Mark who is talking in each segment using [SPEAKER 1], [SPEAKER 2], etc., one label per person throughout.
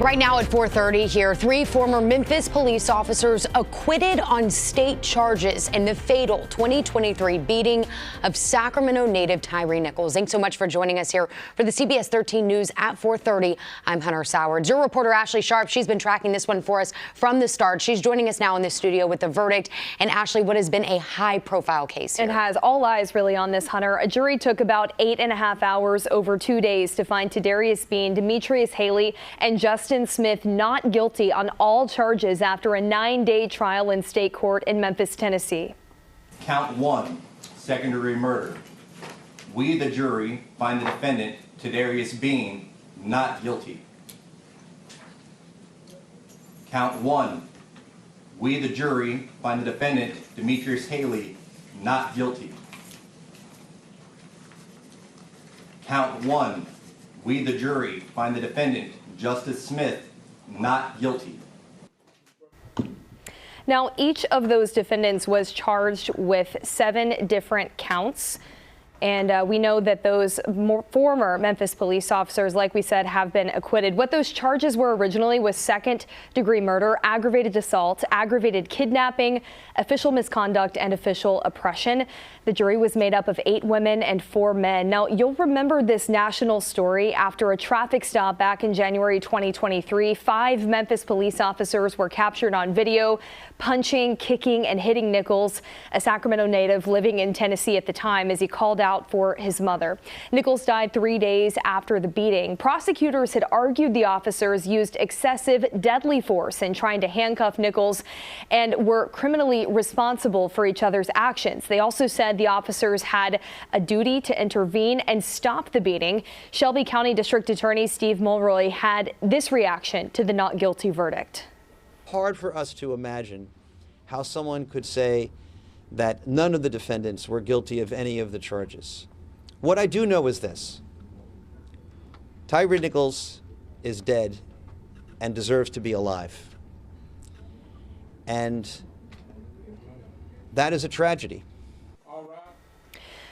[SPEAKER 1] Right now at 4:30 here, 3 former Memphis police officers acquitted on state charges in the fatal 2023 beating of Sacramento native Tyre Nichols. Thanks so much for joining us here for the CBS 13 News at 4:30. I'm Hunter Sowards. Your reporter Ashley Sharp, she's been tracking this one for us from the start. She's joining us now in the studio with the verdict. And Ashley, what has been a high-profile case here?
[SPEAKER 2] It has all eyes really on this, Hunter. A jury took about 8.5 hours over 2 days to find Tadarius Bean, Demetrius Haley, and Justin Smith not guilty on all charges after a 9-day trial in state court in Memphis, Tennessee.
[SPEAKER 3] Count 1, second-degree murder. We, the jury, find the defendant, Tadarius Bean, not guilty. Count 1. We, the jury, find the defendant, Demetrius Haley, not guilty. Count 1. We, the jury, find the defendant, Justice Smith, not guilty.
[SPEAKER 2] Now, each of those defendants was charged with 7 different counts. And we know that those former Memphis police officers, like we said, have been acquitted. What those charges were originally was second-degree murder, aggravated assault, aggravated kidnapping, official misconduct, and official oppression. The jury was made up of 8 women and 4 men. Now, you'll remember this national story after a traffic stop back in January 2023. 5 Memphis police officers were captured on video, punching, kicking, and hitting Nichols, a Sacramento native living in Tennessee at the time, as he called out for his mother. Nichols died 3 days after the beating. Prosecutors had argued the officers used excessive deadly force in trying to handcuff Nichols and were criminally responsible for each other's actions. They also said the officers had a duty to intervene and stop the beating. Shelby County District Attorney Steve Mulroy had this reaction to the not guilty verdict.
[SPEAKER 4] Hard for us to imagine how someone could say that none of the defendants were guilty of any of the charges. What I do know is this: Tyre Nichols is dead and deserves to be alive. And that is a tragedy.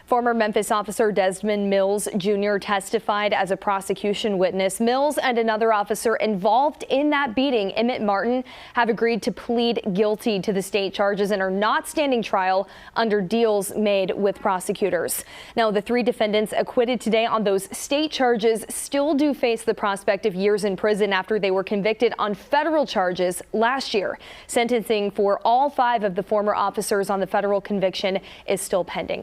[SPEAKER 2] Former Memphis officer Desmond Mills Jr. testified as a prosecution witness. Mills and another officer involved in that beating, Emmett Martin, have agreed to plead guilty to the state charges and are not standing trial under deals made with prosecutors. Now, the 3 defendants acquitted today on those state charges still do face the prospect of years in prison after they were convicted on federal charges last year. Sentencing for all 5 of the former officers on the federal conviction is still pending.